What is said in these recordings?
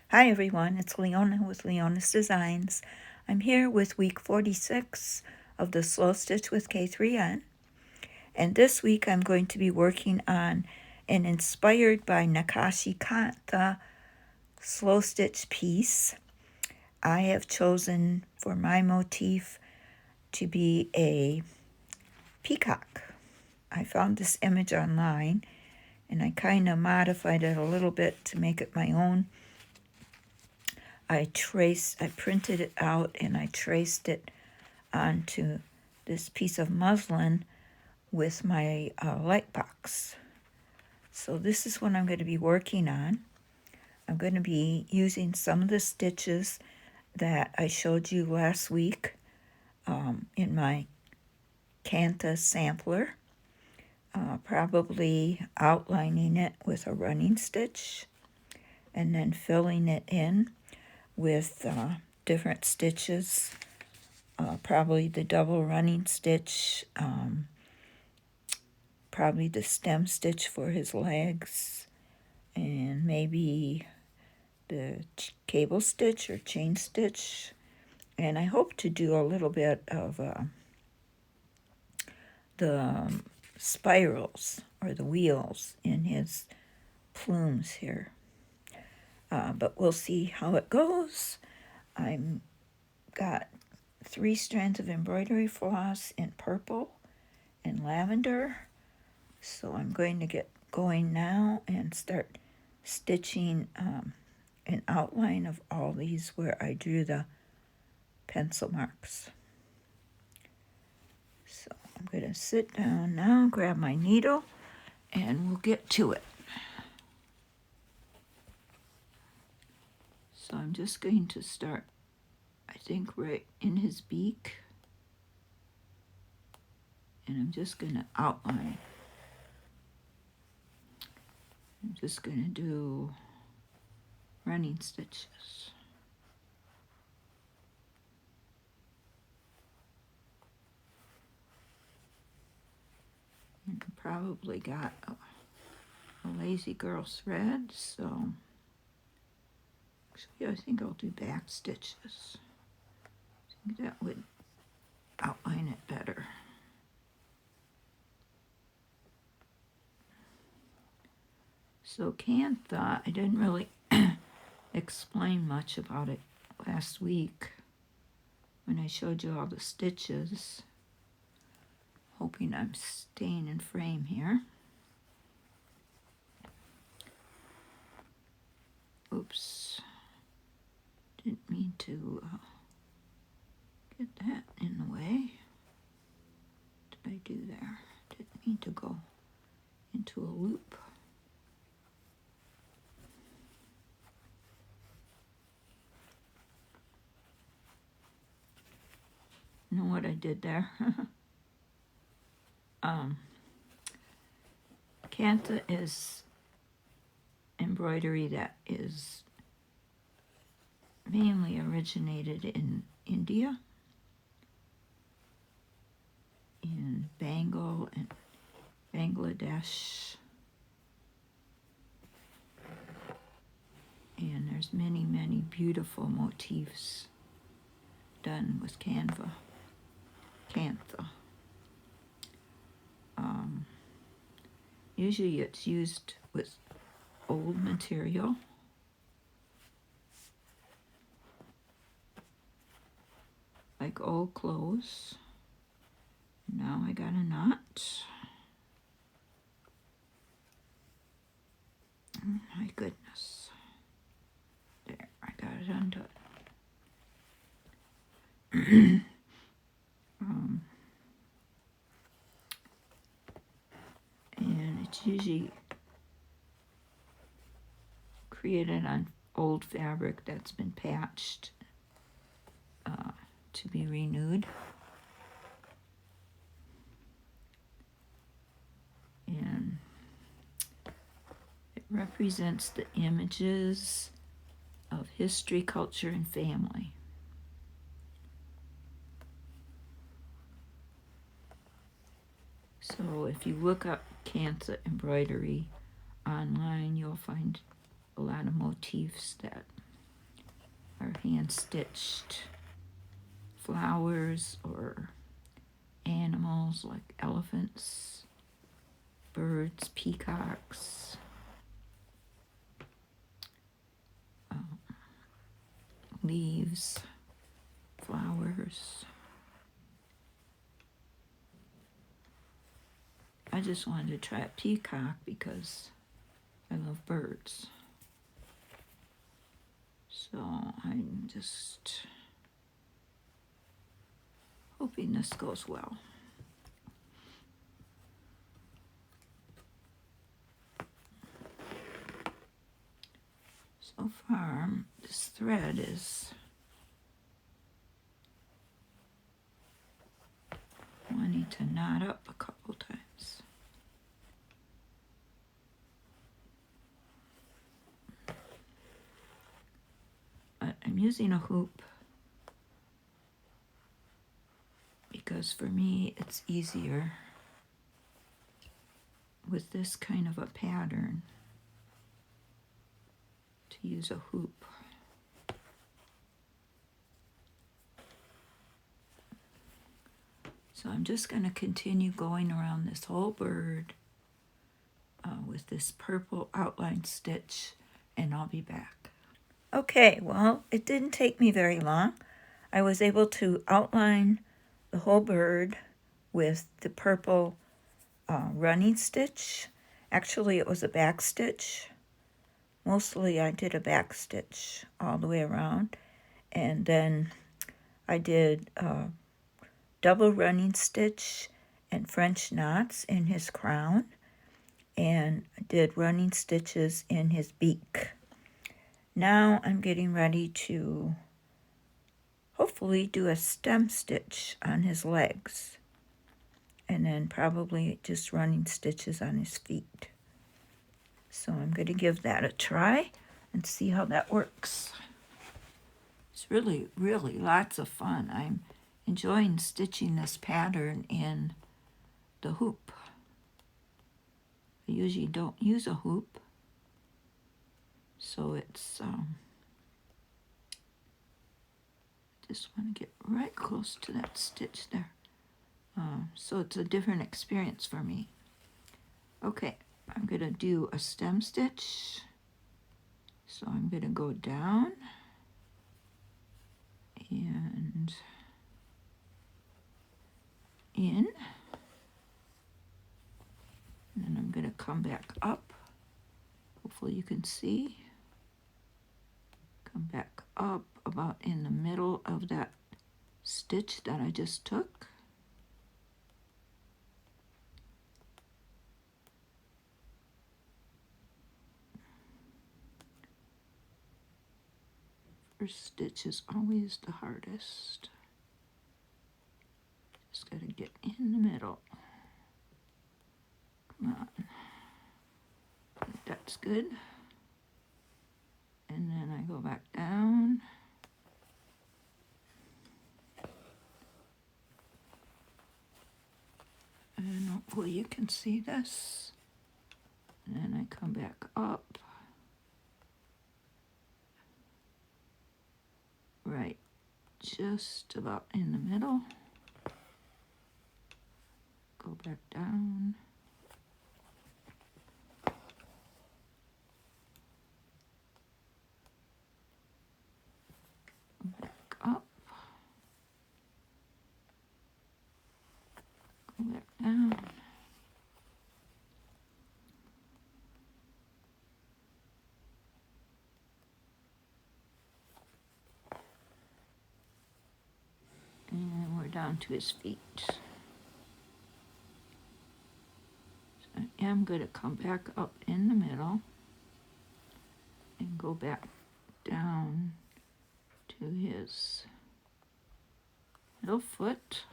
Hi everyone, it's Leona with Leona's Designs. I'm here with week 46 of the Slow Stitch with Kathryn, and this week I'm going to be working on an inspired by Nakshi Kantha slow stitch piece. I have chosen for my motif to be a peacock. I found this image online and I kind of modified it a little bit to make it my own. I printed it out and I traced it onto this piece of muslin with my light box. So this is what I'm going to be working on. I'm going to be using some of the stitches that I showed you last week in my Kantha sampler, probably outlining it with a running stitch and then filling it in with different stitches, probably the double running stitch, probably the stem stitch for his legs, and maybe the cable stitch or chain stitch. And I hope to do a little bit of the spirals or the wheels in his plumes here. But we'll see how it goes. I've got 3 strands of embroidery floss in purple and lavender. So I'm going to get going now and start stitching an outline of all these where I drew the pencil marks. So I'm going to sit down now, grab my needle, and we'll get to it. So I'm just going to start, I think, right in his beak. And I'm just going to outline. I'm just going to do running stitches. And I probably got a lazy girl thread, so actually I think I'll do back stitches. I think that would outline it better. So Kantha, I didn't really explain much about it last week when I showed you all the stitches. Hoping I'm staying in frame here. Oops. Didn't mean to get that in the way. What did I do there? Didn't mean to go into a loop. You know what I did there? Kantha is embroidery that is mainly originated in India, in Bengal and Bangladesh, and there's many, many beautiful motifs done with Kantha. Usually it's used with old material, like old clothes. Now I got a knot. Oh my goodness. There, I got it undone. And it's usually created on old fabric that's been patched to be renewed. And it represents the images of history, culture, and family. So if you look up Kantha embroidery online, you'll find a lot of motifs that hand stitched flowers or animals like elephants, birds, peacocks, leaves, flowers. I just wanted to try a peacock because I love birds. So I'm just hoping this goes well. So far, this thread is wanting to knot up a couple times. But I'm using a hoop because for me it's easier with this kind of a pattern to use a hoop. So I'm just going to continue going around this whole bird with this purple outline stitch, and I'll be back. Okay, well, it didn't take me very long. I was able to outline the whole bird with the purple running stitch. Actually, it was a back stitch. Mostly I did a back stitch all the way around, and then I did double running stitch and French knots in his crown, and did running stitches in his beak. Now I'm getting ready to hopefully do a stem stitch on his legs, and then probably just running stitches on his feet. So I'm going to give that a try and see how that works. It's really, really lots of fun. I'm enjoying stitching this pattern in the hoop. I usually don't use a hoop, so it's just want to get right close to that stitch there. So it's a different experience for me. Okay, I'm going to do a stem stitch. So I'm going to go down and in. And then I'm going to come back up. Hopefully you can see. Come back up about in the middle of that stitch that I just took. First stitch is always the hardest. Just got to get in the middle. Come on. I think that's good. And then I go back down. And hopefully you can see this. And then I come back up. Right, just about in the middle. Go back down. Back up. Go back down. And we're down to his feet. So I am going to come back up in the middle and go back down to his middle foot.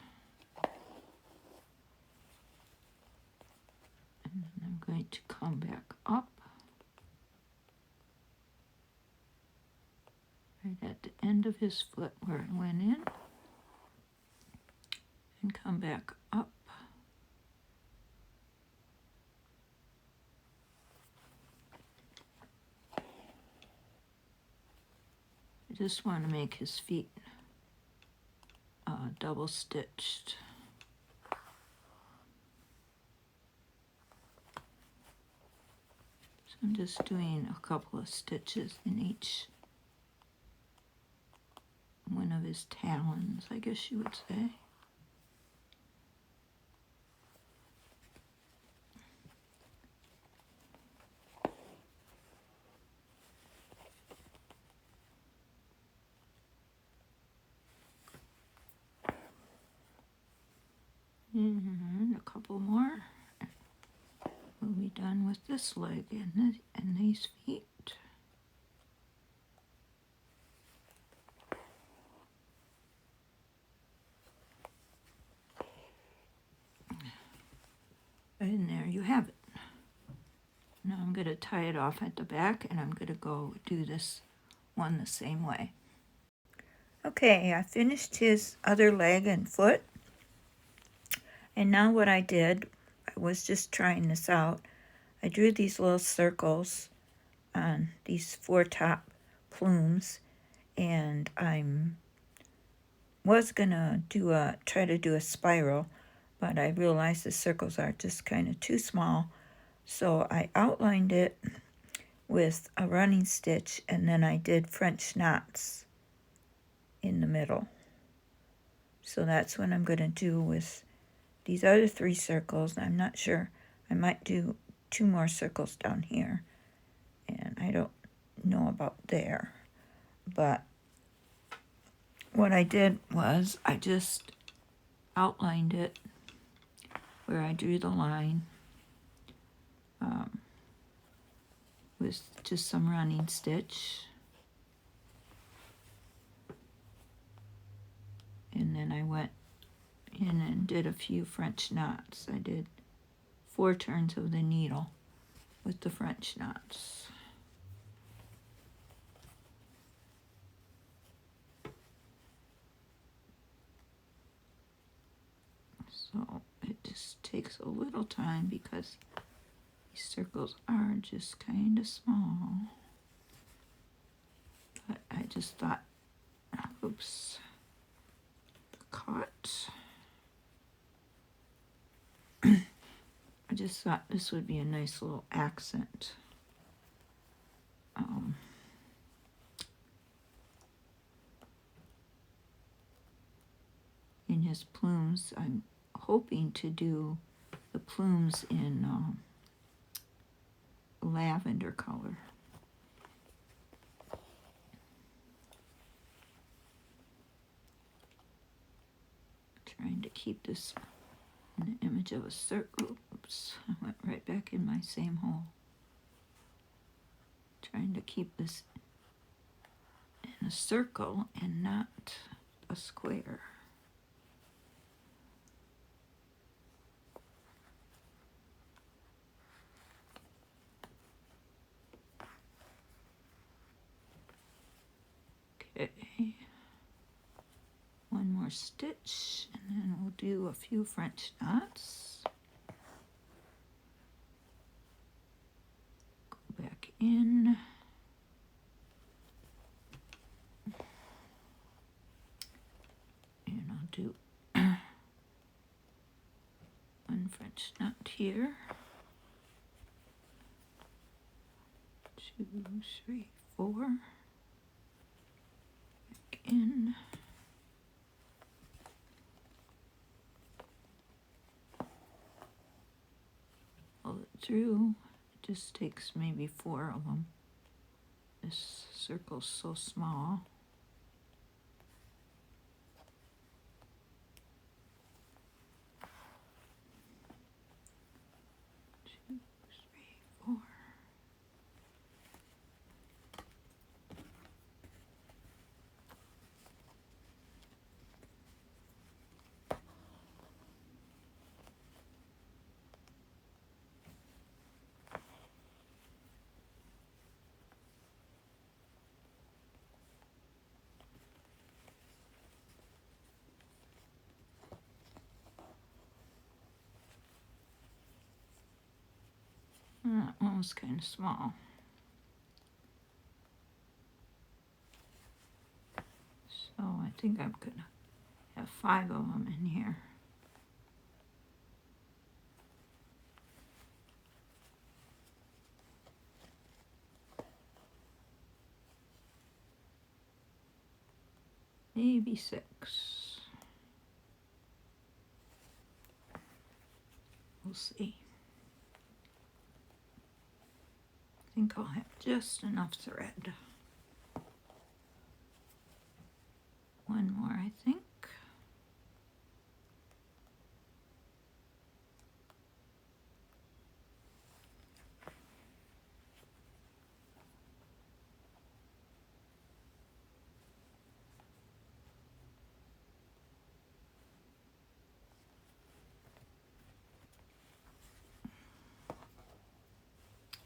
And then I'm going to come back up right at the end of his foot where I went in. And come back up. I just want to make his feet double stitched. So I'm just doing a couple of stitches in each one of his talons, I guess you would say. And a couple more. We'll be done with this leg and these feet. And there you have it. Now I'm going to tie it off at the back, and I'm going to go do this one the same way. Okay, I finished his other leg and foot. And now what I did, I was just trying this out. I drew these little circles on these 4 top plumes, and I was gonna try to do a spiral, but I realized the circles are just kind of too small, so I outlined it with a running stitch, and then I did French knots in the middle. So that's what I'm gonna do with these other 3 circles. I'm not sure. I might do 2 more circles down here, and I don't know about there. But what I did was I just outlined it where I drew the line with just some running stitch. And then I went in and did a few French knots. I did 4 turns of the needle with the French knots. So it just takes a little time because these circles are just kind of small. But I just thought, oops, caught. I just thought this would be a nice little accent. In his plumes, I'm hoping to do the plumes in lavender color. Trying to keep this in the image of a circle. Oops, I went right back in my same hole. Trying to keep this in a circle and not a square. Okay, one more stitch, and then we'll do a few French knots. Go back in. And I'll do one French knot here. 2, 3, 4. Back in. Pull it through. It just takes maybe 4 of them. This circle's so small. 2, 3, 4. That one was kind of small. think I'm gonna have 5 of them in here. Maybe 6. We'll see. I think I'll have just enough thread. One more, I think.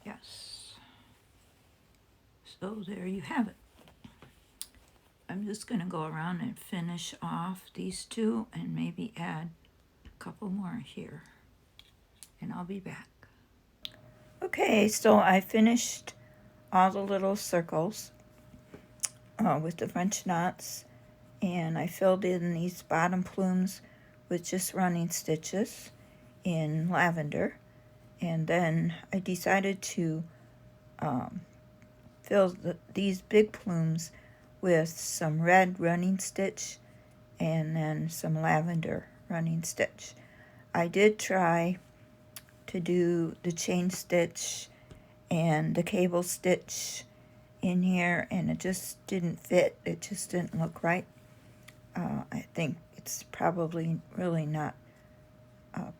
Yes. So there you have it. I'm just going to go around and finish off these 2 and maybe add a couple more here. And I'll be back. Okay, so I finished all the little circles with the French knots, and I filled in these bottom plumes with just running stitches in lavender. And then I decided to fill these big plumes with some red running stitch and then some lavender running stitch. I did try to do the chain stitch and the cable stitch in here, and it just didn't fit. It just didn't look right. I think it's probably really not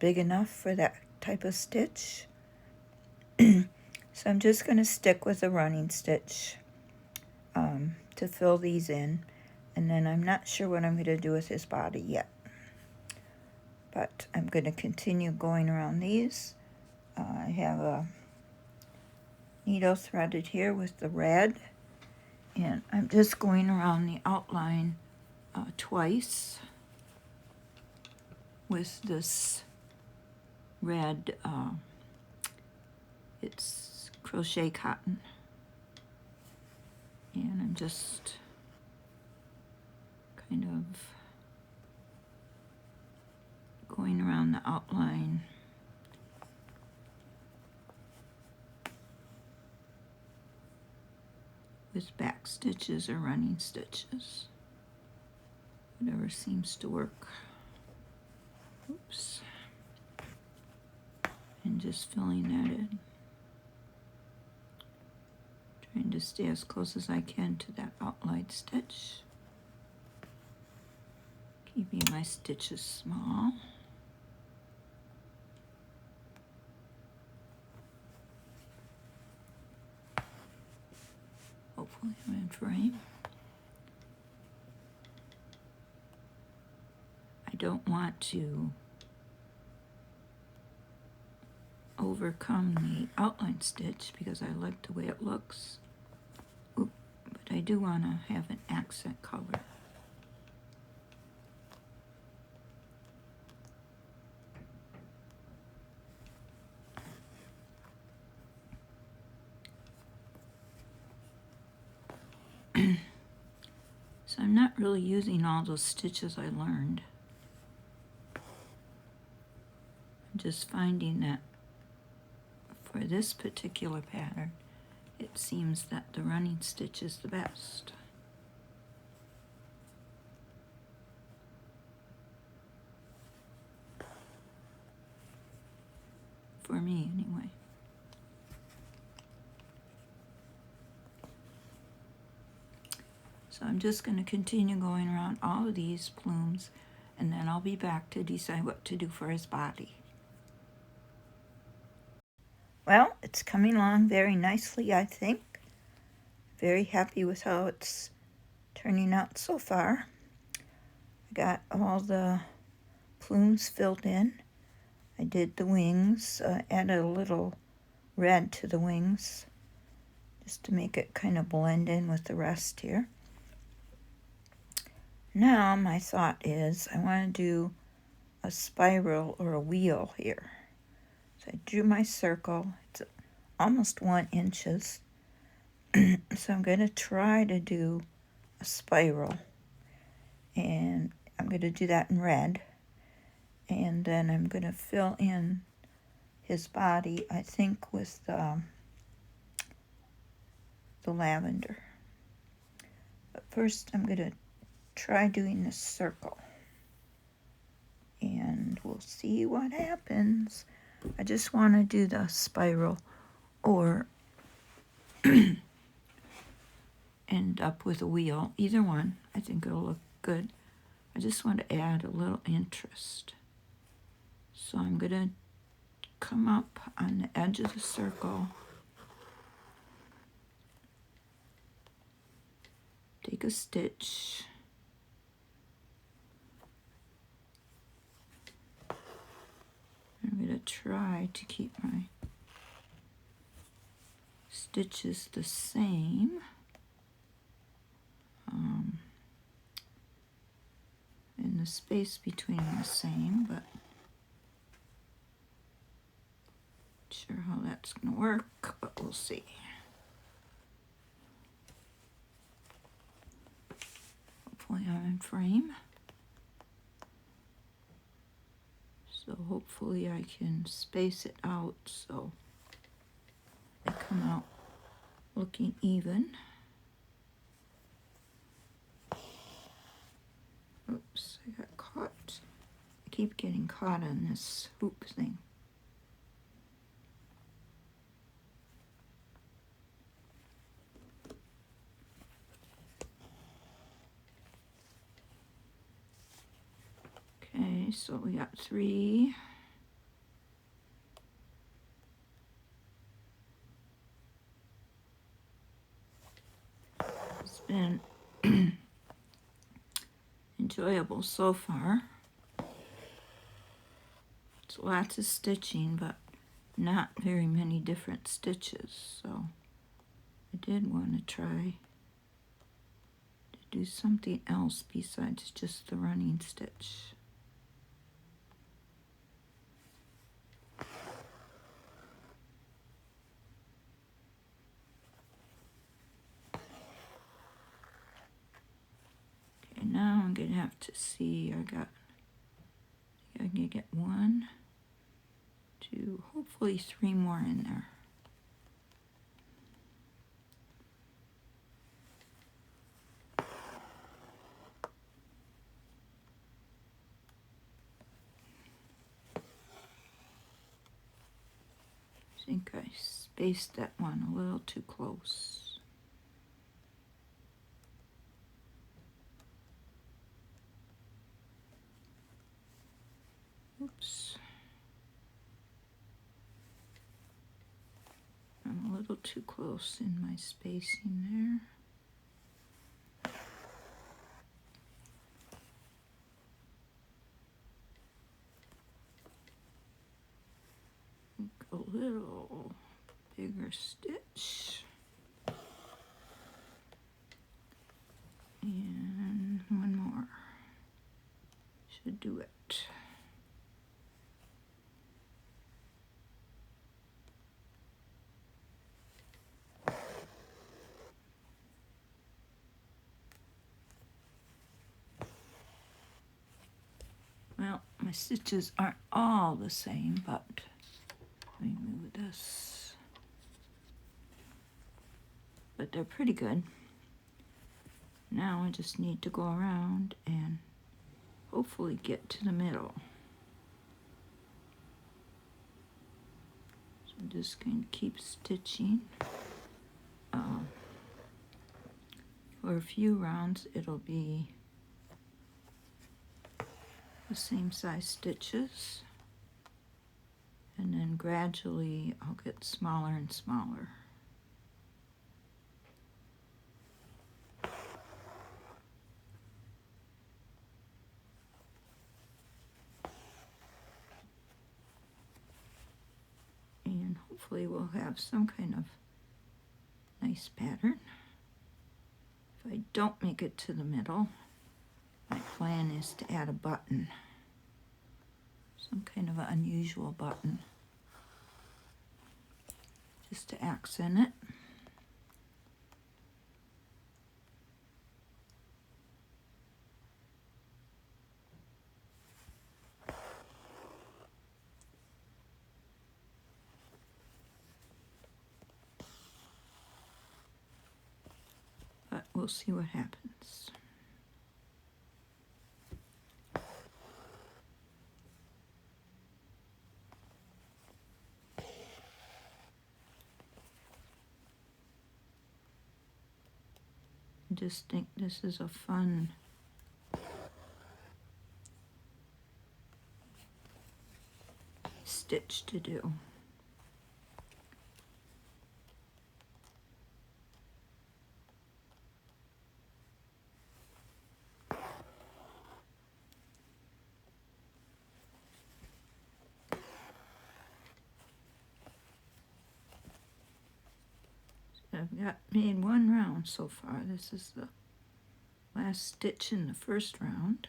big enough for that type of stitch. So I'm just going to stick with the running stitch to fill these in, and then I'm not sure what I'm going to do with his body yet. But I'm going to continue going around these. I have a needle threaded here with the red, and I'm just going around the outline twice with this red, it's crochet cotton, and I'm just kind of going around the outline. With back stitches or running stitches, whatever seems to work. Oops. And just filling that in. Trying to stay as close as I can to that outline stitch. Keeping my stitches small. Hopefully I'm in frame. I don't want to overcome the outline stitch because I like the way it looks. Oop, but I do want to have an accent color. So I'm not really using all those stitches I learned. I'm just finding that for this particular pattern, it seems that the running stitch is the best. For me, anyway. So I'm just going to continue going around all of these plumes, and then I'll be back to decide what to do for his body. Well, it's coming along very nicely, I think. Very happy with how it's turning out so far. I got all the plumes filled in. I did the wings, added a little red to the wings, just to make it kind of blend in with the rest here. Now my thought is I want to do a spiral or a wheel here. So I drew my circle. It's almost 1 inch. So I'm going to try to do a spiral. and I'm going to do that in red. And then I'm going to fill in his body, I think, with the lavender. But first I'm going to try doing this circle, and we'll see what happens. I just want to do the spiral or end up with a wheel. Either one, I think it'll look good. I just want to add a little interest. So I'm going to come up on the edge of the circle, take a stitch, I'm going to try to keep my stitches the same. And the space between the same, but not sure how that's going to work, but we'll see. Hopefully I'm in frame. So hopefully I can space it out so they come out looking even. Oops, I got caught. I keep getting caught on this hoop thing. Okay, so we got 3. It's been enjoyable so far. It's lots of stitching, but not very many different stitches, so I did want to try to do something else besides just the running stitch. Okay, now I'm going to have to see, I can get 1, 2, hopefully 3 more in there. I think I spaced that one a little too close. Oops. I'm a little too close in my spacing there. A little bigger stitch. And 1 more. Should do it. Well, my stitches aren't all the same, but let me move this. But they're pretty good. Now I just need to go around and hopefully get to the middle. So I'm just going to keep stitching. For a few rounds it'll be the same size stitches, and then gradually I'll get smaller and smaller. And hopefully we'll have some kind of nice pattern. If I don't make it to the middle, my plan is to add a button. Some kind of an unusual button. Just to accent it. we'll see what happens. I just think this is a fun stitch to do. I've made one round so far. This is the last stitch in the first round.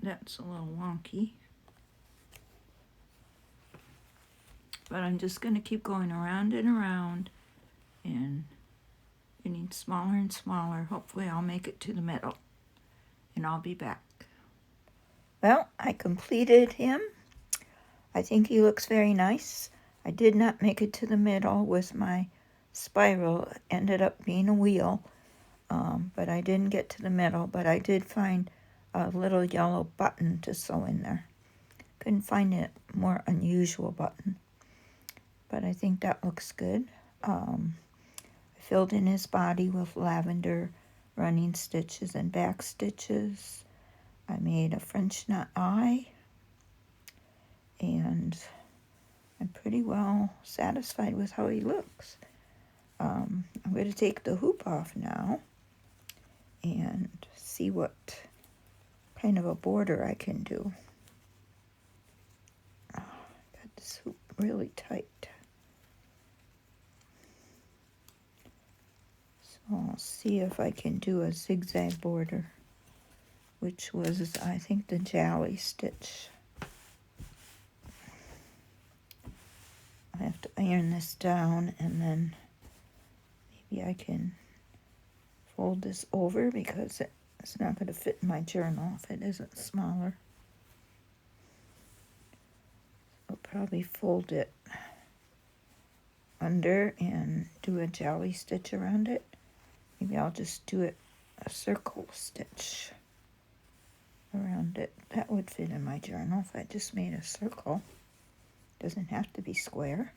That's a little wonky. But I'm just going to keep going around and around and getting smaller and smaller. Hopefully I'll make it to the middle and I'll be back. Well, I completed him. I think he looks very nice. I did not make it to the middle with my spiral. It ended up being a wheel, but I didn't get to the middle. But I did find a little yellow button to sew in there. Couldn't find a more unusual button, but I think that looks good. I filled in his body with lavender running stitches and back stitches. I made a French knot eye, and I'm pretty well satisfied with how he looks. I'm going to take the hoop off now and see what kind of a border I can do. Oh, I got this hoop really tight. So I'll see if I can do a zigzag border, which was, I think, the jolly stitch. I have to iron this down, and then maybe I can fold this over because it's not going to fit in my journal if it isn't smaller. I'll probably fold it under and do a jolly stitch around it. Maybe I'll just do it a circle stitch around it. That would fit in my journal if I just made a circle. Doesn't have to be square.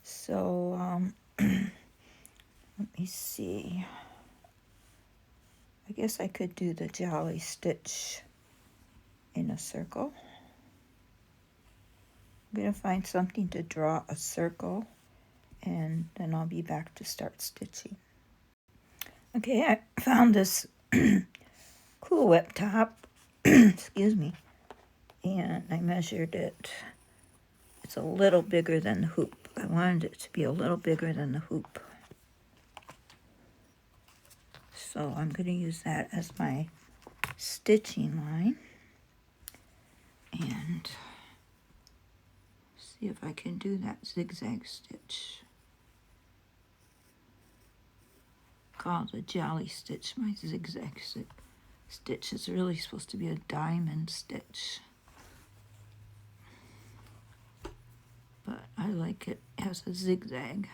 So, let me see. I guess I could do the jolly stitch in a circle. I'm going to find something to draw a circle, and then I'll be back to start stitching. Okay, I found this Cool Whip top, excuse me, and I measured it. It's a little bigger than the hoop. I wanted it to be a little bigger than the hoop. So I'm going to use that as my stitching line and see if I can do that zigzag stitch. Called a jolly stitch. My zigzag stitch is really supposed to be a diamond stitch, but I like it as a zigzag.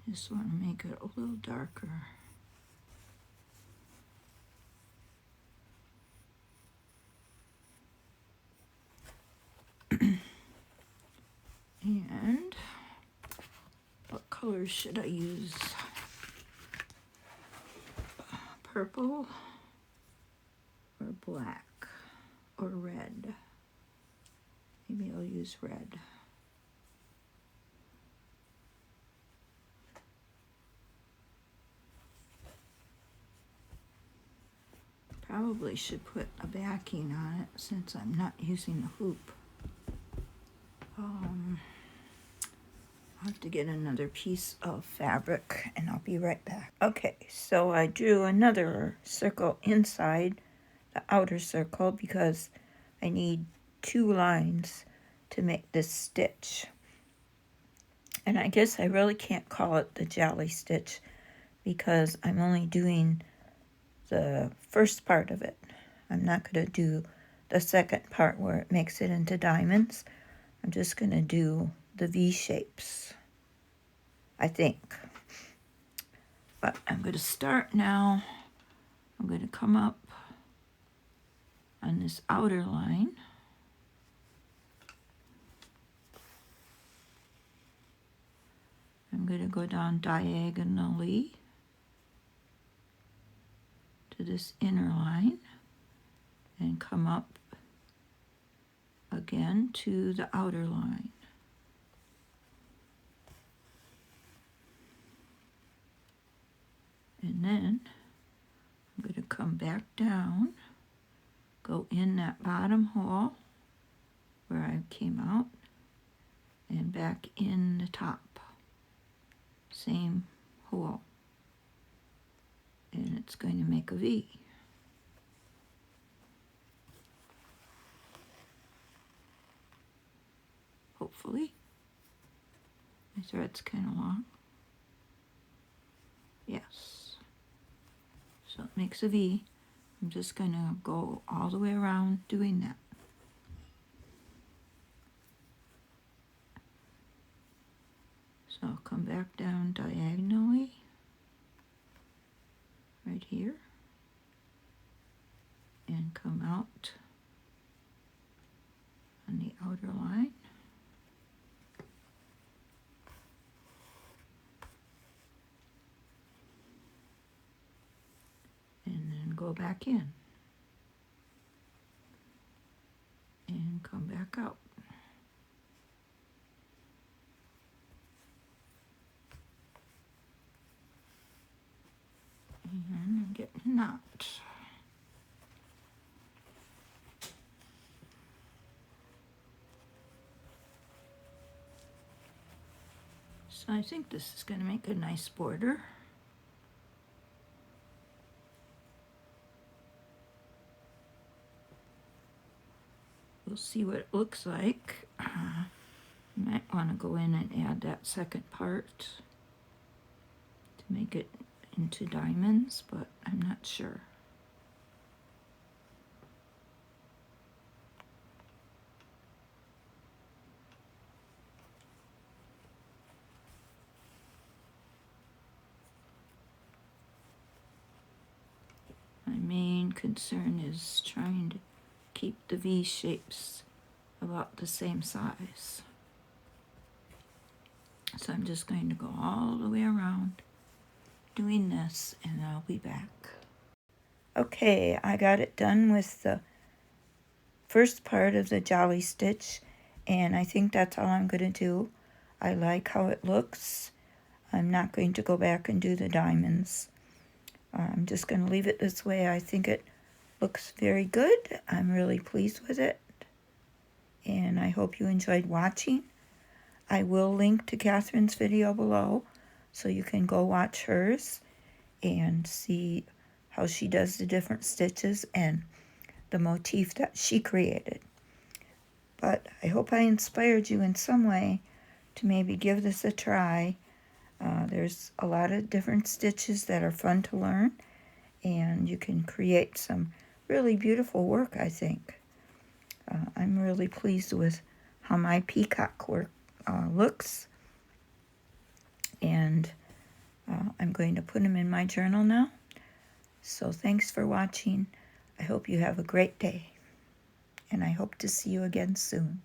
Just want to make it a little darker. And what colors should I use? Purple or black or red? Maybe I'll use red. Probably should put a backing on it since I'm not using the hoop. I'll have to get another piece of fabric and I'll be right back. Okay, so I drew another circle inside the outer circle because I need 2 lines to make this stitch. And I guess I really can't call it the jolly stitch because I'm only doing the first part of it. I'm not going to do the second part where it makes it into diamonds. I'm just going to do the V shapes, I think. But I'm going to start now. I'm going to come up on this outer line. I'm going to go down diagonally to this inner line and come up again to the outer line. And then I'm going to come back down, go in that bottom hole where I came out, and back in the top. Same hole. And it's going to make a V. Hopefully. My thread's kind of long. Yes. So it makes a V. I'm just going to go all the way around doing that. So I'll come back down diagonally, right here, and come out on the outer line. And then go back in. And come back out. And I'm getting a knot. So I think this is going to make a nice border. We'll see what it looks like. You might want to go in and add that second part to make it into diamonds, but I'm not sure. My main concern is trying to keep the V shapes about the same size. So I'm just going to go all the way around doing this, and I'll be back. Okay, I got it done with the first part of the jolly stitch, and I think that's all I'm going to do. I like how it looks. I'm not going to go back and do the diamonds. I'm just going to leave it this way. I think it looks very good. I'm really pleased with it, and I hope you enjoyed watching. I will link to Kathryn's video below so you can go watch hers and see how she does the different stitches and the motif that she created. But I hope I inspired you in some way to maybe give this a try. There's a lot of different stitches that are fun to learn, and you can create some really beautiful work, I think. I'm really pleased with how my peacock work looks, and I'm going to put them in my journal now. So thanks for watching. I hope you have a great day, and I hope to see you again soon.